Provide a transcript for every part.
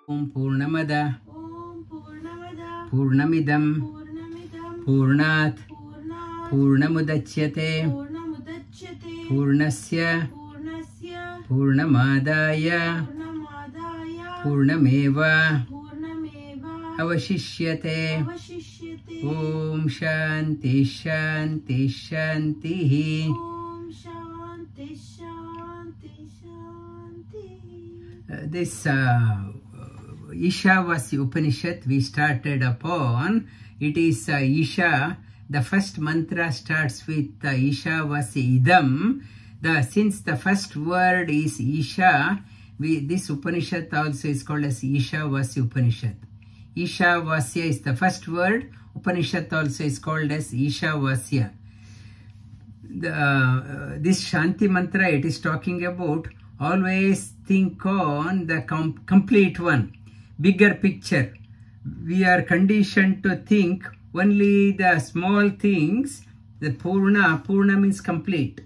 पूर्णमद पूर्णमिदं पूर्णात् पूर्णमुदच्यते पूर्णस्य पूर्णमादाय पूर्णमेव अवशिष्यते। ओम शांति शांति शांति। This Ishavasya Upanishad we started upon. It is Isha. The first mantra starts with Ishavasya Idam. Since the first word is Isha, this Upanishad also is called as Ishavasya Upanishad. Ishavasya is the first word. Upanishad also is called as Ishavasya. This Shanti mantra, it is talking about always think on the complete one, bigger picture. We are conditioned to think only the small things. The Purna means complete.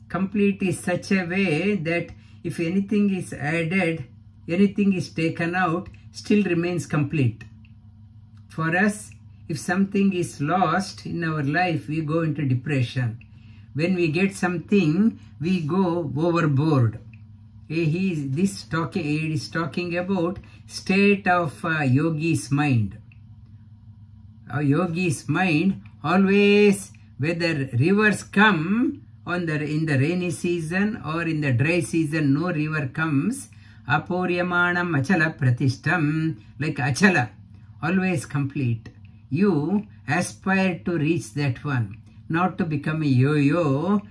Complete is such a way that if anything is added, anything is taken out, still remains complete. For us, if something is lost in our life, we go into depression. When we get something, we go overboard. It is talking about state of yogi's mind. A yogi's mind always, whether rivers come in the rainy season or in the dry season, no river comes. Apuryamanam achala pratishtam, like achala, always complete. You aspire to reach that one, not to become a yo-yo,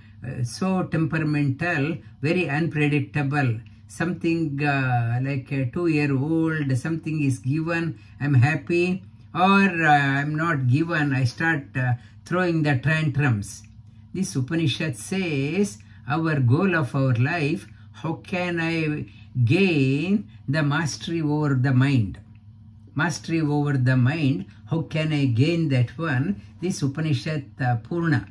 so temperamental, very unpredictable. Something like a 2-year-old, something is given, I'm happy, or I'm not given, I start throwing the tantrums. This Upanishad says our goal of our life, how can I gain the mastery over the mind? Mastery over the mind, how can I gain that one? This Upanishad Purna.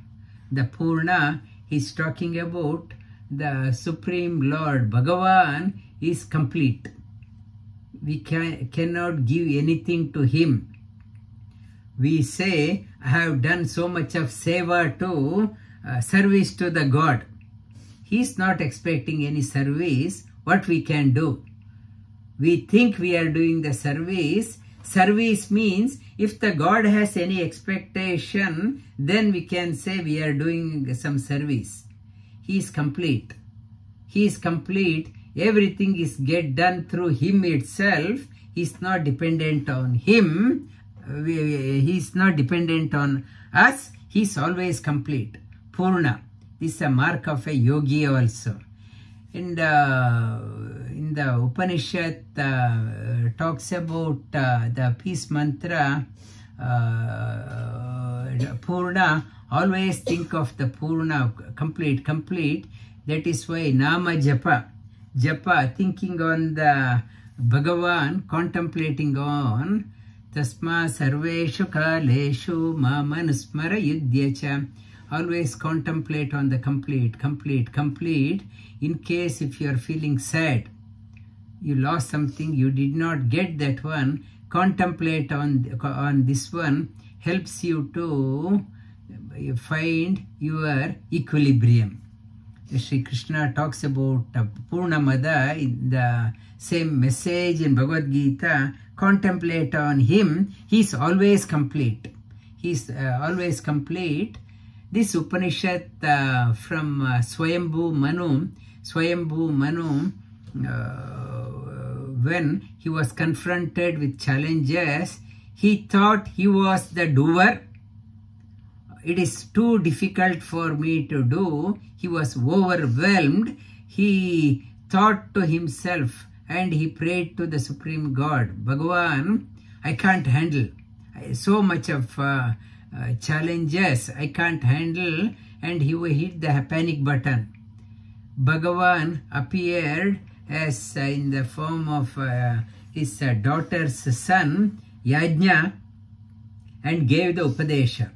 The Purna is talking about the Supreme Lord. Bhagavan is complete. We cannot give anything to him. We say, I have done so much of seva to service to the God. He is not expecting any service. What we can do? We think we are doing the service. Service means if the God has any expectation, then we can say we are doing some service. He is complete. He is complete. Everything is get done through him itself. He is not dependent on him. He is not dependent on us. He is always complete. Purna. This is a mark of a yogi also. In the Upanishad talks about the peace mantra, Purna. Always think of the Purna, complete. That is why Nama Japa, thinking on the Bhagavan, contemplating on Tasma Sarveshu Kaleshu Mamanusmara Yudhyacha. Always contemplate on the complete. In case if you are feeling sad, you lost something, you did not get that one, contemplate on this one, helps you to find your equilibrium. Sri Krishna talks about Purnamada in the same message in Bhagavad Gita. Contemplate on him. He is always complete. He is always complete. This Upanishad from Swayambhu Manu, when he was confronted with challenges, he thought he was the doer. It is too difficult for me to do. He was overwhelmed. He thought to himself and he prayed to the Supreme God. Bhagavan, I can't handle so much of challenges. I can't handle, and he hit the panic button. Bhagavan appeared as in the form of his daughter's son, Yajna, and gave the Upadesha.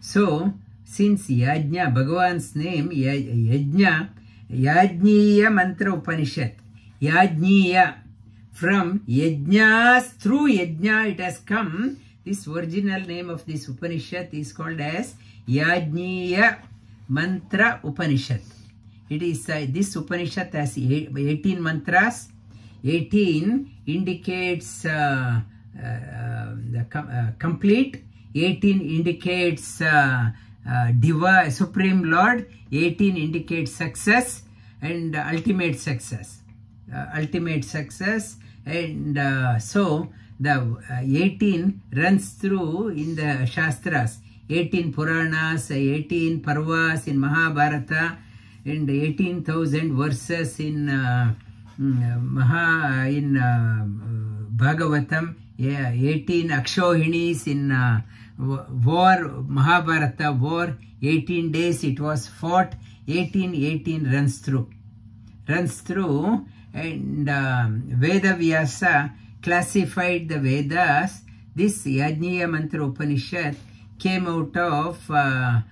So, since Yajna, Bhagavan's name, Yajna, Yajniya Mantra Upanishad. Yajniya, From yajnas, through yajna it has come. This original name of this Upanishad is called as Yajniya Mantra Upanishad. It is this Upanishad has 18 mantras. 18 indicates the complete. 18 indicates Supreme Lord. 18 indicates success and ultimate success. And so the 18 runs through in the Shastras. 18 Puranas, 18 Parvas in Mahabharata, and 18,000 verses in Bhagavatam. 18 Akshohinis in war, Mahabharata war. 18 days it was fought. 18 runs through, and Veda Vyasa classified the Vedas. This Yajniya Mantra Upanishad came out of from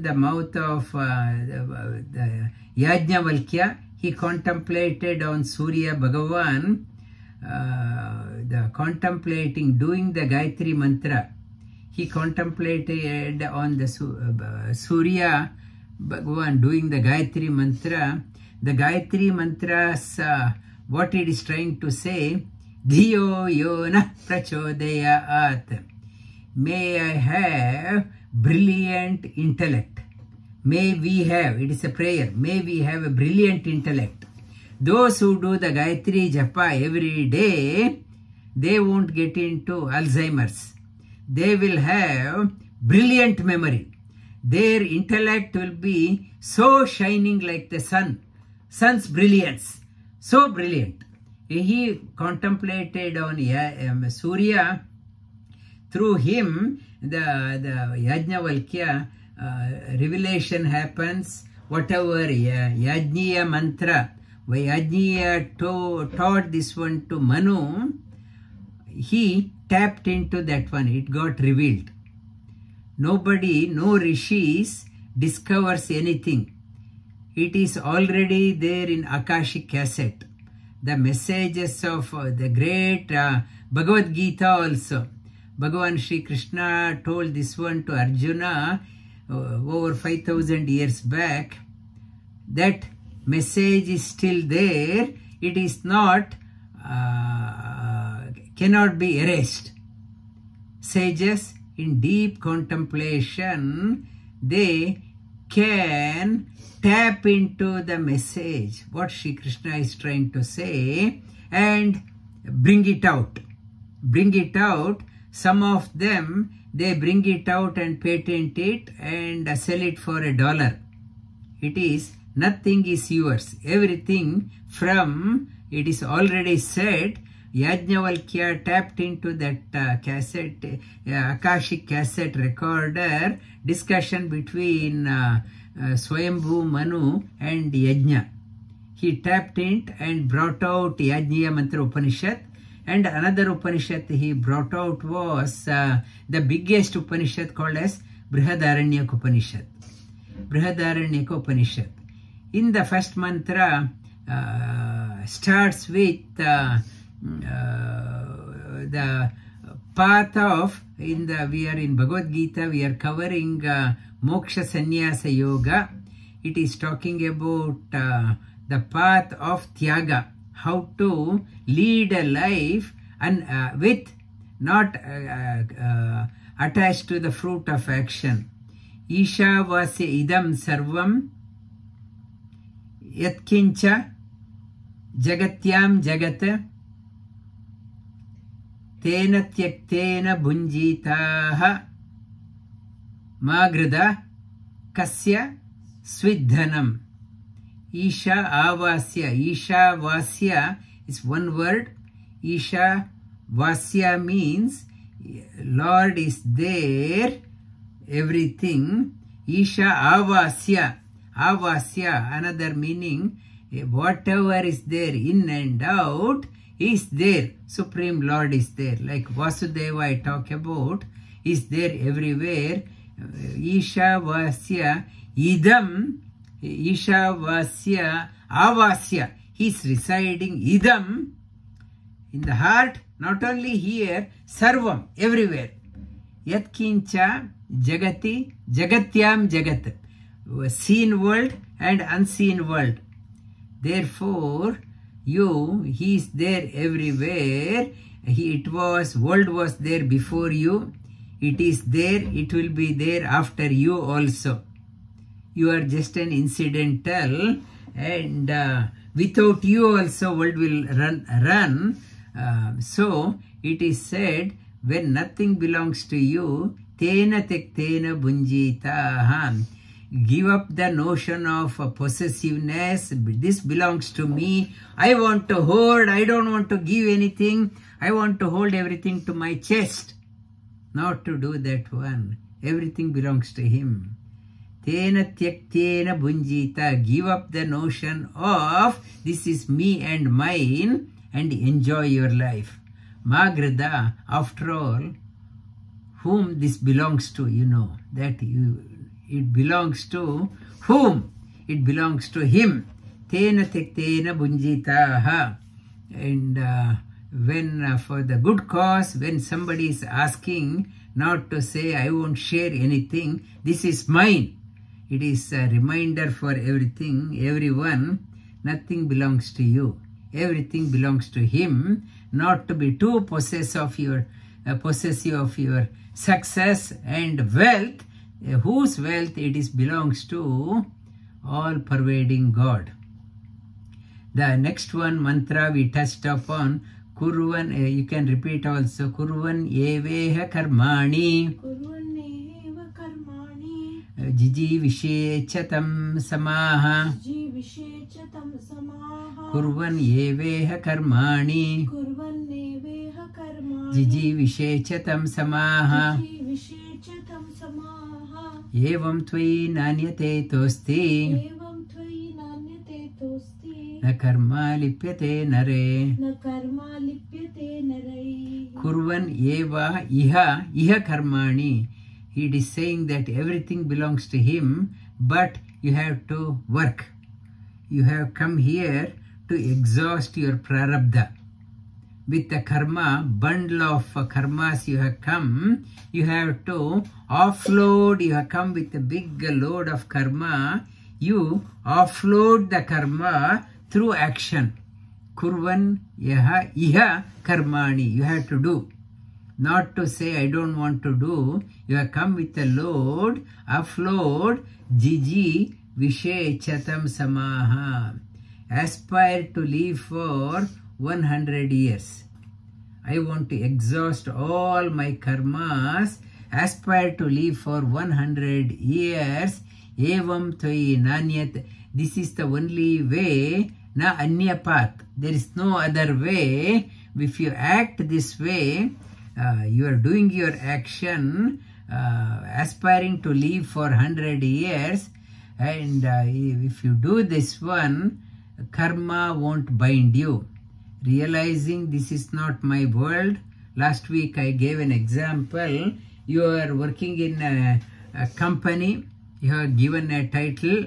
the mouth of the Yajnavalkya. He contemplated on Surya Bhagavan, doing the Gayatri Mantra. He contemplated on the Surya Bhagavan doing the Gayatri Mantra. The Gayatri Mantra's, what it is trying to say, Dhiyo Yona Prachodayat. May I have brilliant intellect. May we have, it is a prayer, may we have a brilliant intellect. Those who do the Gayatri Japa every day, they won't get into Alzheimer's. They will have brilliant memory. Their intellect will be so shining like the sun's brilliance, so brilliant. He contemplated on Surya. Through him, the Yajnavalkya revelation happens. Whatever Yajniya mantra, Yajniya taught this one to Manu, he tapped into that one. It got revealed. Nobody, no rishis discovers anything. It is already there in Akashic cassette. The messages of the great Bhagavad Gita also. Bhagavan Shri Krishna told this one to Arjuna over 5,000 years back. That message is still there. It is not, cannot be erased. Sages in deep contemplation, they can tap into the message, what Shri Krishna is trying to say, and bring it out. Bring it out. Some of them, they bring it out and patent it and sell it for $1. It is, nothing is yours. Everything from, it is already said. Yajnavalkya tapped into that cassette, Akashic cassette recorder, discussion between Swayambhu Manu and Yajna. He tapped it and brought out Yajniya Mantra Upanishad. And another Upanishad he brought out was the biggest Upanishad called as Brihadaranyaka Upanishad. Brihadaranyaka Upanishad. In the first mantra starts with the path of, we are in Bhagavad Gita, we are covering Moksha Sannyasa Yoga. It is talking about the path of Tyaga. How to lead a life and with not attached to the fruit of action. Isha vasya idam sarvam yatkincha jagatyam jagat tena tyaktena bhunjitaha magrida kasya svidhanam. Isha avasya. Isha vasya is one word. Isha vasya means Lord is there, everything. Isha avasya. Avasya, another meaning, whatever is there in and out is there. Supreme Lord is there. Like Vasudeva I talk about, is there everywhere. Isha vasya idam. Isha vasya avasya. He is residing idam. In the heart, not only here, sarvam, everywhere. Yat kincha jagati jagatyam jagat. Seen world and unseen world. Therefore, he is there everywhere. World was there before you. It is there, it will be there after you also. You are just an incidental, and without you also world will run. So it is said, when nothing belongs to you, tena tektena bunjitaha. Give up the notion of possessiveness. This belongs to me. I want to hold. I don't want to give anything. I want to hold everything to my chest. Not to do that one. Everything belongs to him. Tena tyaktena bunjita. Give up the notion of this is me and mine and enjoy your life. Magrada, after all, whom this belongs to, you know, it belongs to whom? It belongs to him. Tena tektena bunjitaha. And when for the good cause, when somebody is asking, not to say, I won't share anything, this is mine. It is a reminder for everything, everyone, nothing belongs to you. Everything belongs to him, not to be too possessive of your success and wealth, whose wealth it belongs to all-pervading God. The next one, mantra we touched upon, Kurvan, you can repeat also, Kurvan eveha karmani. Kurvan eva karmani. Jiji vishechatam samaha. Jiji vishechatam samaha. Kurvan eveha karmani. Kurvan eveha karmani. Jiji vishechatam samaha. Jiji vishechatam samaha. Evam tvai nanyate tosti. Evam tvai nanyate tosti. Na karma lipyate nare. Na karma lipyate nare. Kurvan eva iha karmani. It is saying that everything belongs to him, but you have to work. You have come here to exhaust your prarabdha. With the karma, bundle of karmas you have come, you have to offload. You have come with a big load of karma. You offload the karma through action. Kurvan iha karmani. You have to do. Not to say, I don't want to do. You have come with a load, offload, jiji vishechatam samaha. Aspire to live for 100 years. I want to exhaust all my karmas. Aspire to live for 100 years. Evam tvai nanyat. This is the only way. Na anya path. There is no other way. If you act this way, you are doing your action, aspiring to live for 100 years. And if you do this one, karma won't bind you. Realizing this is not my world. Last week I gave an example. You are working in a company. You are given a title.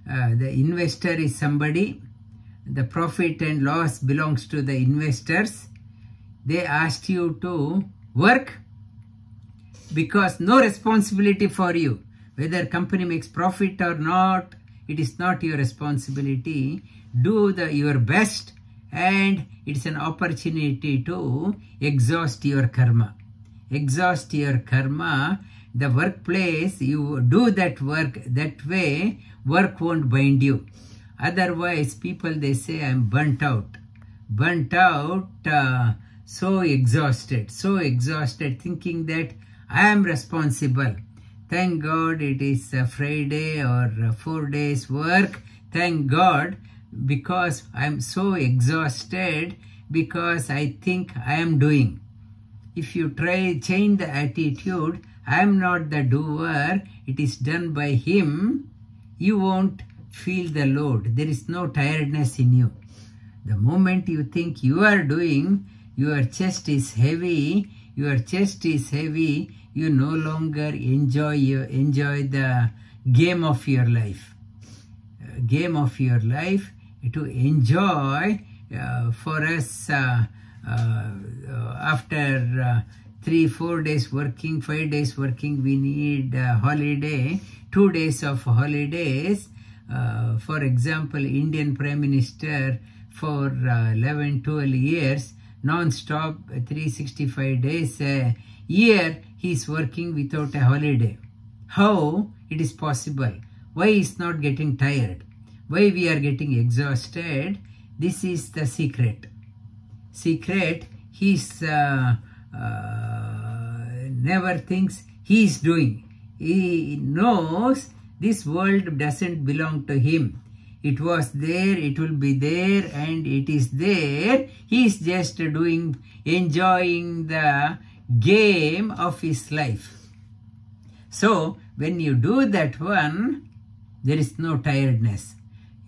The investor is somebody. The profit and loss belongs to the investors. They asked you to work because no responsibility for you. Whether company makes profit or not, it is not your responsibility. Do your best, and it's an opportunity to exhaust your karma. Exhaust your karma. The workplace, you do that work, that way work won't bind you. Otherwise, people, they say, I'm burnt out. Burnt out, so exhausted, thinking that I am responsible. Thank God it is a Friday or 4 days work. Thank God, because I am so exhausted, because I think I am doing. If you change the attitude, I am not the doer, it is done by him, you won't feel the load. There is no tiredness in you. The moment you think you are doing, your chest is heavy, you no longer enjoy the game of your life. To enjoy, for us after 3-4 days working, 5 days working, we need holiday, 2 days of holidays. For example, Indian Prime Minister for 11-12 years, non-stop 365 days a year, he is working without a holiday. How it is possible? Why he is not getting tired? Why we are getting exhausted? This is the secret. He is never thinks he is doing. He knows this world doesn't belong to him. It was there, it will be there, and it is there. He is just enjoying the game of his life. So, when you do that one, there is no tiredness.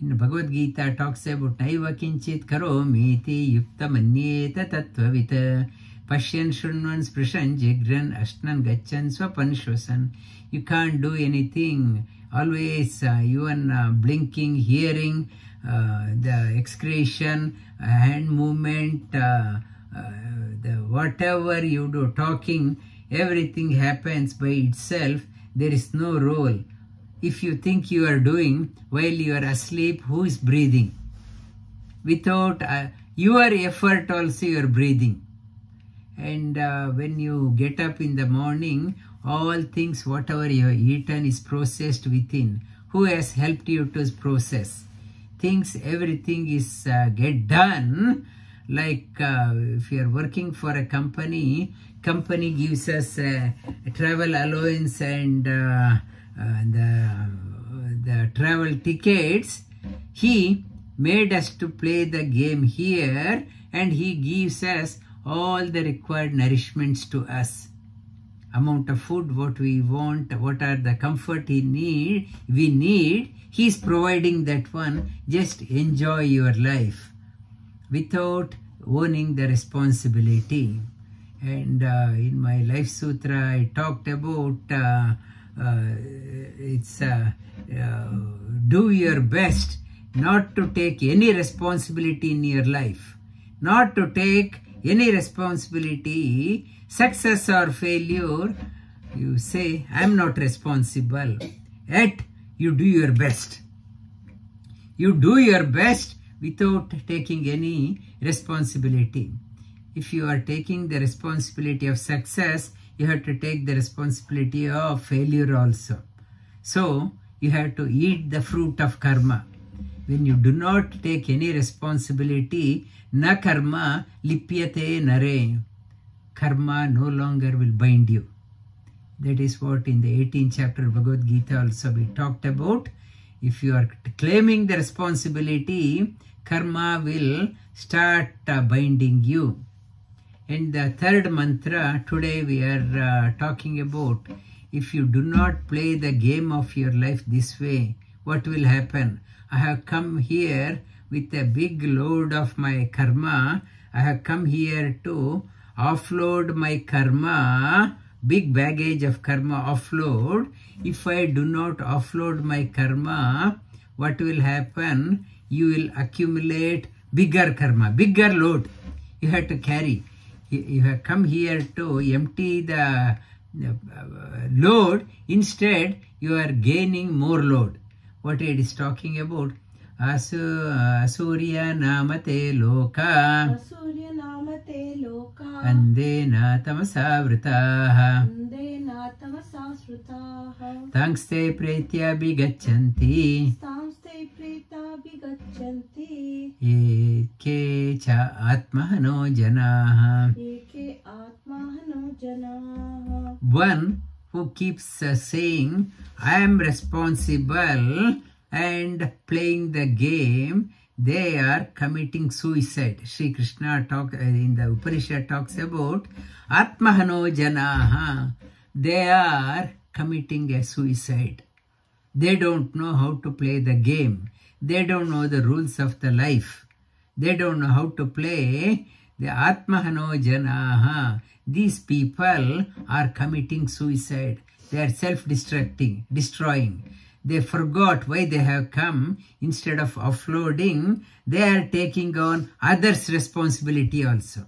In Bhagavad Gita talks about Naiva kinchit karomiti yukta manyeta tattvavita pashyan shrunvan sprishan jigran ashnan gachan swapan shwasan. You can't do anything. Always even blinking, hearing, the excretion, hand movement, whatever you do, talking, everything happens by itself. There is no role. If you think you are doing while you are asleep, who is breathing? Without your effort also you are breathing. And when you get up in the morning, all things whatever you have eaten is processed within. Who has helped you to process? Things, everything is get done. Like if you are working for a company gives us a travel allowance and the travel tickets. He made us to play the game here, and he gives us all the required nourishments to us. Amount of food, what we want, what are the comfort we need, he is providing that one. Just enjoy your life without owning the responsibility. And in my Life Sutra, I talked about do your best not to take any responsibility in your life. Not to take any responsibility, success or failure. You say, I am not responsible. Yet, you do your best. You do your best without taking any responsibility. If you are taking the responsibility of success, you have to take the responsibility of failure also. So, you have to eat the fruit of karma. When you do not take any responsibility, na karma lipyate nare. Karma no longer will bind you. That is what in the 18th chapter of Bhagavad Gita also we talked about. If you are claiming the responsibility, karma will start binding you. And the third mantra, today we are talking about, if you do not play the game of your life this way, what will happen? I have come here with a big load of my karma. I have come here to offload my karma, big baggage of karma offload. If I do not offload my karma, what will happen? You will accumulate bigger karma, bigger load you have to carry. You have come here to empty the load. Instead, you are gaining more load. What it is talking about? Asurya namate loka. Asurya namate loka. Andena tamasavritaha. Andena tamasasrutaha. Tangste pretya bigachanti. Tangste preta bigachanti. Eke cha atmahano janaha. Eke atmahano janaha. One who keeps saying, I am responsible and playing the game, they are committing suicide. Sri Krishna in the Upanishad talks about Atmahano Janaha. They are committing a suicide. They don't know how to play the game. They don't know the rules of the life. They don't know how to play the Atmahano Janaha. These people are committing suicide. They are self-destructing, destroying. they forgot why they have come. Instead of offloading, they are taking on others' responsibility also.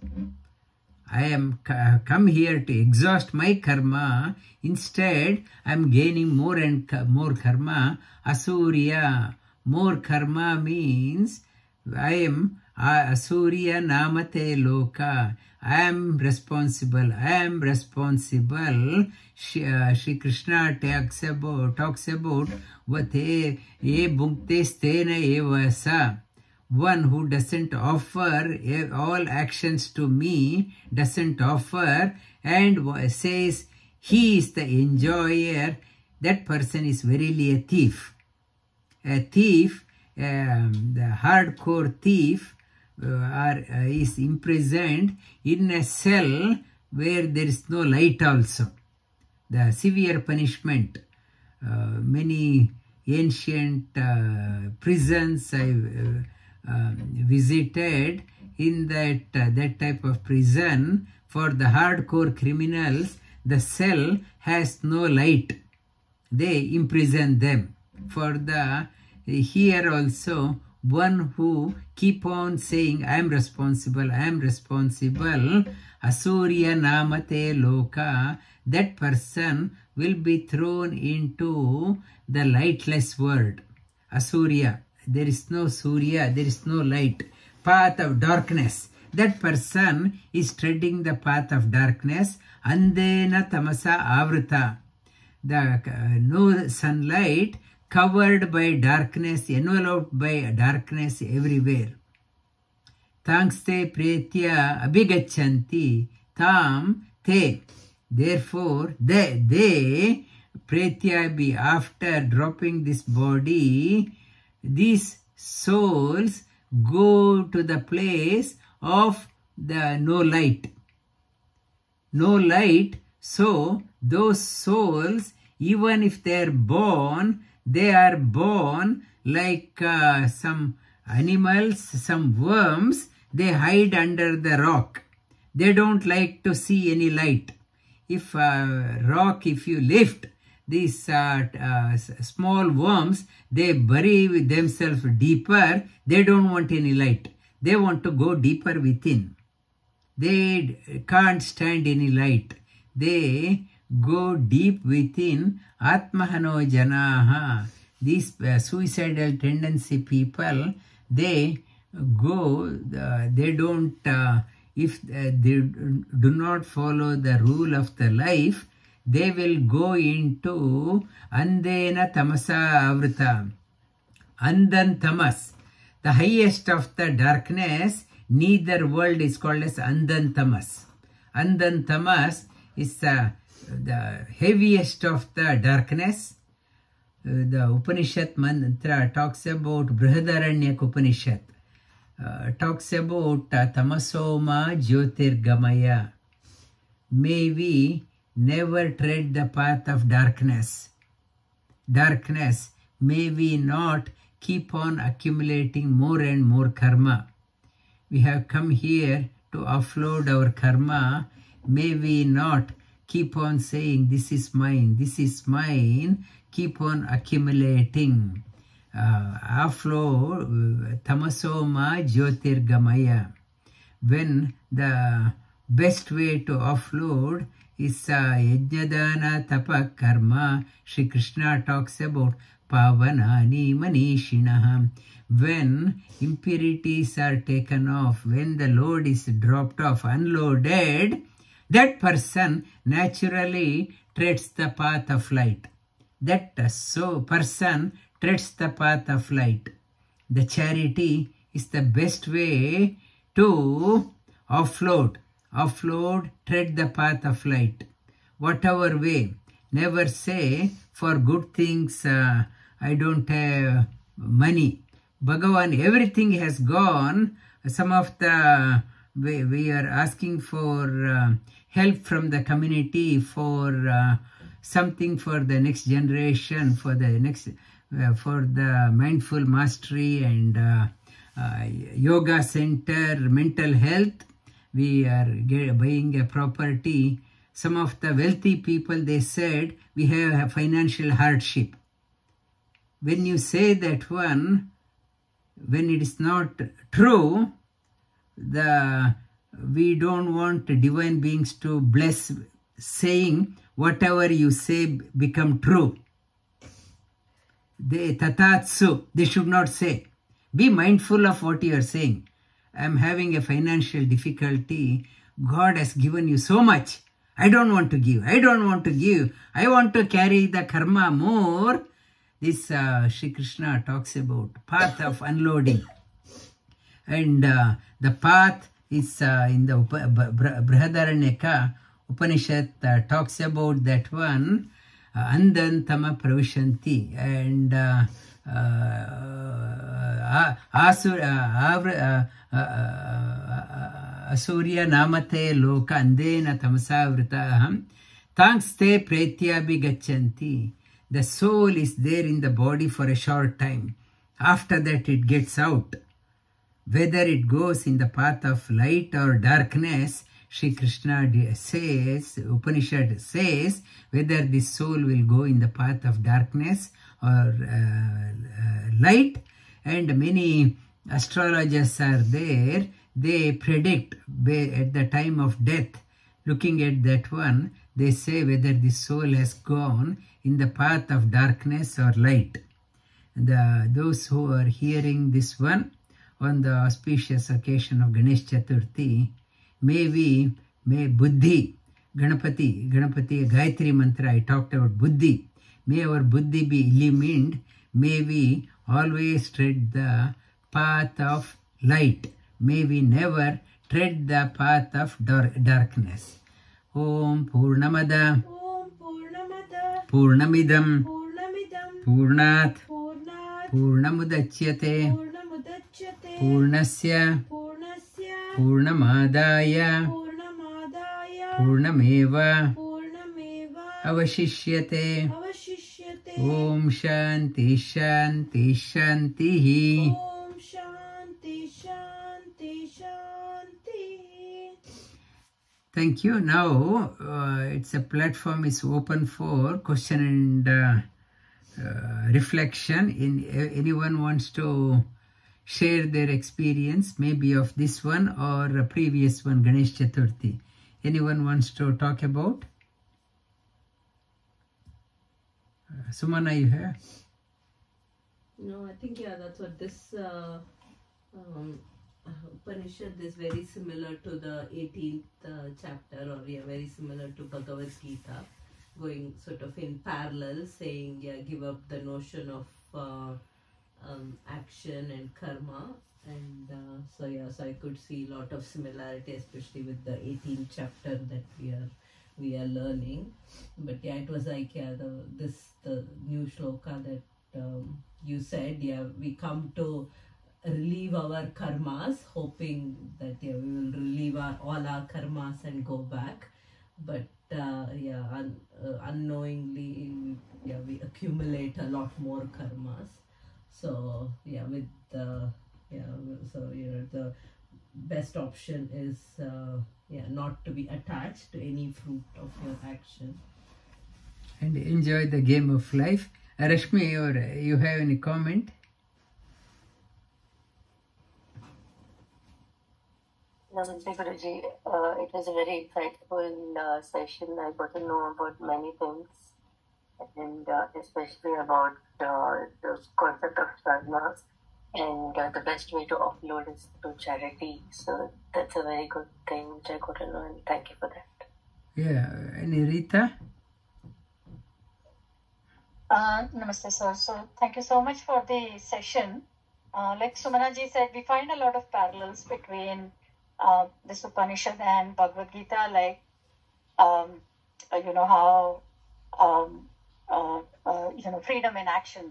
I am come here to exhaust my karma. Instead, I am gaining more and more karma. Asurya. More karma means I am Asurya Namate Loka. I am responsible. I am responsible. Shri Krishna talks about what e bhukte stena evasa. One who doesn't offer all actions to me, doesn't offer, and says he is the enjoyer, that person is verily a thief. A thief, the hardcore thief, is imprisoned in a cell where there is no light also. The severe punishment. Many ancient prisons I visited. In that type of prison, for the hardcore criminals, the cell has no light. They imprison them. For the here also, one who keep on saying, I am responsible, Asurya Namate Loka, that person will be thrown into the lightless world. Asurya, there is no Surya, there is no light. Path of darkness. That person is treading the path of darkness. Andena tamasa avrita. No sunlight, covered by darkness, enveloped by darkness everywhere. Tangste pretya abhigachanti tam te. Therefore, they pretya be after dropping this body, these souls go to the place of the no light. No light, so those souls, even if they are born like some animals, some worms, they hide under the rock. They don't like to see any light. If if you lift, these small worms, they bury themselves deeper. They don't want any light. They want to go deeper within. They can't stand any light. They go deep within. Atmahano janaha. These suicidal tendency people, they go, they don't, if they do not follow the rule of the life, they will go into Andena Tamasa Avrita. Andan Tamas. The highest of the darkness, neither world is called as Andan Tamas. Andan Tamas is the heaviest of the darkness. The Upanishad mantra talks about Brihadaranyaka Upanishad. Talks about Tamasoma Jyotirgamaya. May we never tread the path of darkness. Darkness, may we not keep on accumulating more and more karma. We have come here to offload our karma. May we not keep on saying, this is mine, this is mine. Keep on accumulating. Offload, Tamasoma Jyotirgamaya. When the best way to offload is Yajnadana Tapa Karma. Shri Krishna talks about Pavanani Manishinaha. When impurities are taken off, when the load is dropped off, unloaded, that person naturally treads the path of light. That person treads the path of light. The charity is the best way to offload. Offload, tread the path of light. Whatever way. Never say, for good things, I don't have money. Bhagavan, everything has gone. Some of the, we are asking for help from the community for something for the next generation, for the next, for the mindful mastery and yoga center, mental health. We are buying a property. Some of the wealthy people, they said, we have a financial hardship. when you say that one, when it is not true, we don't want divine beings to bless saying whatever you say become true. They tatatsu, they should not say. Be mindful of what you are saying. I am having a financial difficulty. God has given you so much. I don't want to give. I don't want to give. I want to carry the karma more. This Sri Krishna talks about path of unloading. And the path is in the Brihadaranyaka Upanishad talks about that one. Andantama pravishanti, and Asurya namate loka andena tamasa vritaham thanks te pretyabhi gachanti. The soul is there in the body for a short time. After that it gets out. Whether it goes in the path of light or darkness, Sri Krishna says, Upanishad says, whether this soul will go in the path of darkness or light, and many astrologers are there. They predict at the time of death, looking at that one, they say whether the soul has gone in the path of darkness or light. Those who are hearing this one on the auspicious occasion of Ganesh Chaturthi, may Buddhi, Ganapati, Gayatri Mantra, I talked about Buddhi. May our Buddhi be illumined. May we always tread the path of light. May we never tread the path of darkness. Om Purnamada Om Purnamada Purnamidam Purnamidam Purnat Purnat Purnamudachyate Purnamudachyate Purnasya Purnasya Purnamadaya Purnamadaya Purnameva Purnameva Avashishyate. Avashishyate. Om Shanti Shanti Shanti. Om Shanti Shanti Shanti. Thank you. Now it's a platform is open for question and reflection. Anyone wants to share their experience, maybe of this one or a previous one, Ganesh Chaturthi. Anyone wants to talk about? Sumana, you have? No, I think, yeah, that's what this Upanishad is very similar to the 18th chapter, or yeah, very similar to Bhagavad Gita, going sort of in parallel, saying, yeah, give up the notion of action and karma. And so I could see a lot of similarity, especially with the 18th chapter that we are learning. But yeah, it was like, yeah, the new shloka that you said, yeah, we come to relieve our karmas, hoping that, yeah, we will relieve all our karmas and go back. But unknowingly, yeah, we accumulate a lot more karmas. So yeah, the best option is not to be attached to any fruit of your action and enjoy the game of life. Rashmi, you have any comment? Namaste Guruji. It was a very insightful session. I got to know about many things, and especially about the concept of sadhana, and the best way to offload is through charity. So that's a very good thing which I got to know, and thank you for that. Yeah, any Rita? Namaste, sir. So thank you so much for the session. Like Sumana ji said, we find a lot of parallels between this Upanishad and Bhagavad Gita, like how freedom in action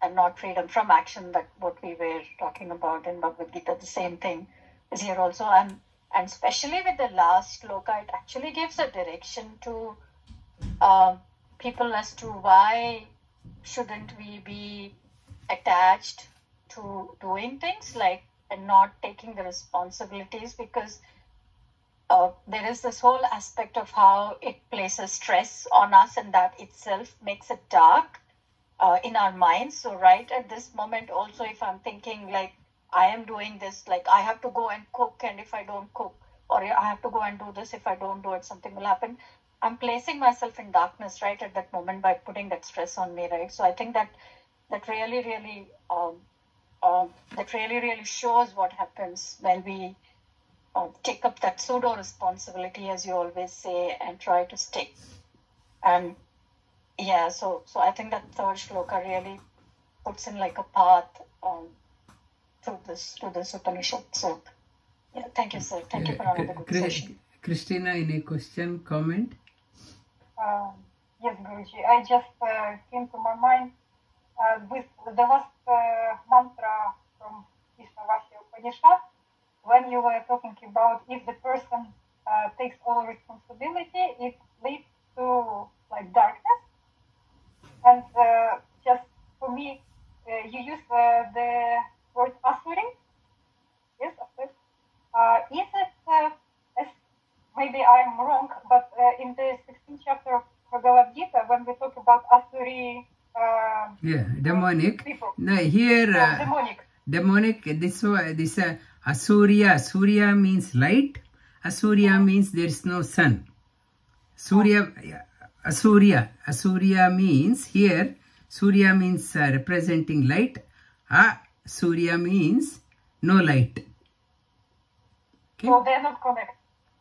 and not freedom from action, but what we were talking about in Bhagavad Gita, the same thing is here also. And especially with the last shloka, it actually gives a direction to people as to why shouldn't we be attached to doing things like and not taking the responsibilities, because there is this whole aspect of how it places stress on us, and that itself makes it dark. in our minds. So right at this moment also, if I'm thinking like I am doing this, like I have to go and cook, and if I don't cook, or I have to go and do this, if I don't do it, something will happen. I'm placing myself in darkness right at that moment by putting that stress on me, right? So I think that really really shows what happens when we take up that pseudo responsibility, as you always say, and try to stick. And yeah, so I think that third shloka really puts in like a path to this Upanishad. So yeah, thank you, sir. Thank you for another good session. Christina, any question, comment? Yes, Guruji. I just came to my mind with the last mantra from Ishavasya Upanishad, when you were talking about if the person takes all responsibility, it leads to like darkness. And just for me, you use the word asuri. Yes, asuri. Is it, maybe I'm wrong, but in the 16th chapter of Bhagavad Gita, when we talk about asuri, demonic. people, No, here demonic. This Asurya. Surya means light. Asurya means there is no sun. Asurya means here. Surya means representing light. Surya means no light. Okay. So they are not connected.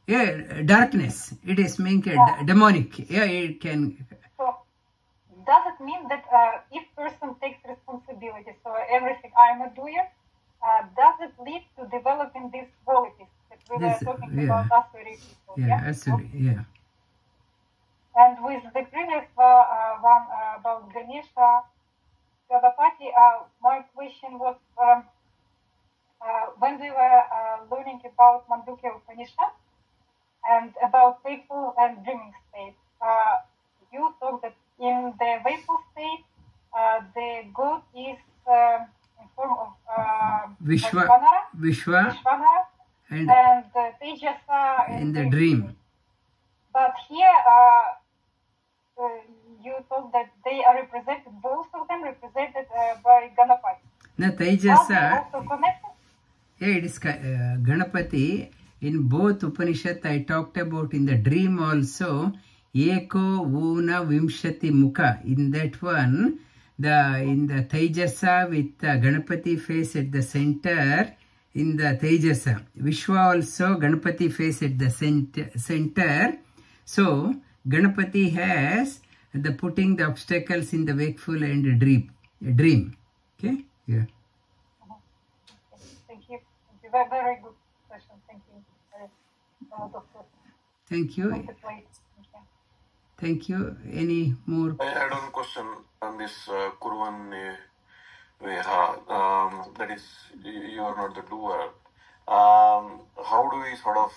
Yeah, darkness. It is mean demonic. Yeah, it can. So does it mean that if person takes responsibility, so everything I'm a doer, does it lead to developing these qualities that we were talking about Asuri people? Yeah, Asuri, yeah. And with the previous one about Ganesha, Ganapati, my question was when we were learning about Mandukya Upanishad and about wakeful and dreaming state, you talked that in the wakeful state, the god is in form of Vishwanara, and Tejasa in the dream. But here, you told that they are represented, both of them represented by Ganapati. No, Tejasa. Also connected? Yeah, it is Ganapati. In both Upanishad, I talked about in the dream also. Eko Una Vimshati Mukha. In that one, in the Tejasa with Ganapati face at the center, in the Tejasa. Vishwa also Ganapati face at the center. So, Ganapati has the putting the obstacles in the wakeful and dream. Okay? Yeah. Thank you. Very, very good question. Thank you. Thank you. Thank you. Any more? I had one question on this Kurvan Veha. That is, you are not the doer. How do we sort of,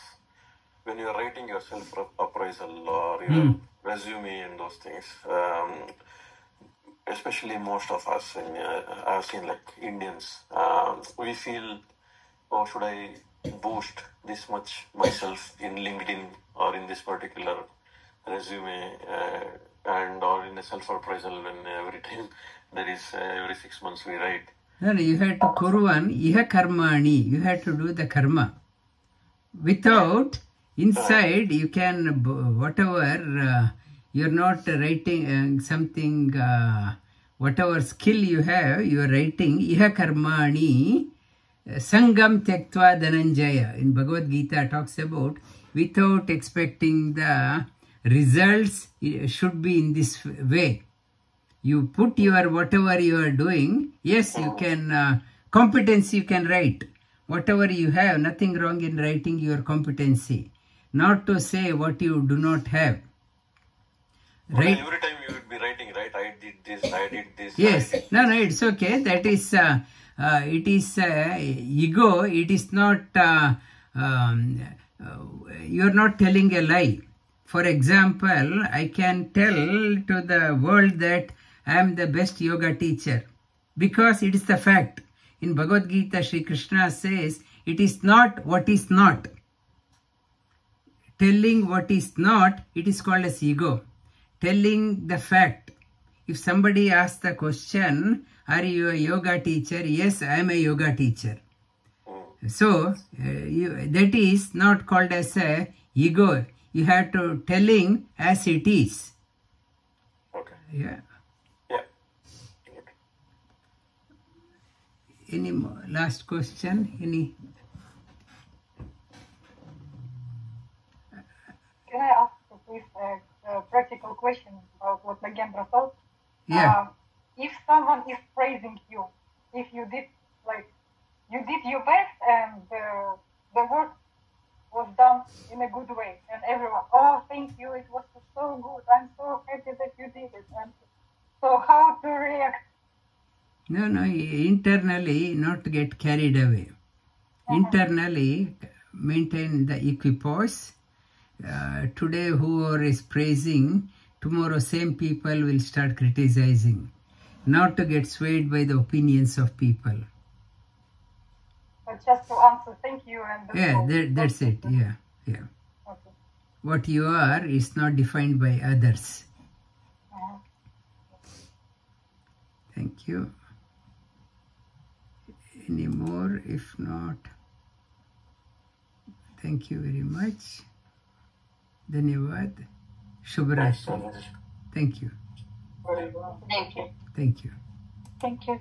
when you are writing your self-appraisal or your resume and those things, especially most of us, and I've seen like Indians, we feel, oh, should I boost this much myself in LinkedIn or in this particular resume and or in a self-appraisal when every time there is every 6 months we write. No, you have to Kurvan, Iha Karmani. You have to do the karma. Without, inside, you can, whatever, you're not writing something, whatever skill you have, you are writing, Iha Karmani, Sangam Tektva Dhananjaya. In Bhagavad Gita talks about, without expecting the results, it should be in this way. You put your whatever you are doing, yes, you can, competency you can write. Whatever you have, nothing wrong in writing your competency. Not to say what you do not have. Right? Well, every time you would be writing, right? I did this, I did this. Yes. No, it's okay. That is, it is ego. It is not, you're not telling a lie. For example, I can tell to the world that I am the best yoga teacher because it is the fact. In Bhagavad Gita, Sri Krishna says, it is not what is not. Telling what is not, it is called as ego. Telling the fact, If somebody asks the question, are you a yoga teacher? Yes, I am a yoga teacher. So, that is not called as a ego. You have to telling as it is. Okay. Yeah. Yeah. Any more? Last question? Any? Can I ask you please a practical question about what Nagendra thought? Yeah. If someone is praising you, if you did you did your best and the work was done in a good way, and everyone, oh, thank you, it was so good, I'm so happy that you did it. And so how to react? No, internally not to get carried away. Internally maintain the equipoise. Today whoever is praising, tomorrow same people will start criticizing. Not to get swayed by the opinions of people. But just to answer thank you and That's it. Yeah. Okay. What you are is not defined by others. Thank you. Any more? If not, thank you very much. Dhanyavad. Shubhratri. Thank you. Thank you. Thank you. Thank you.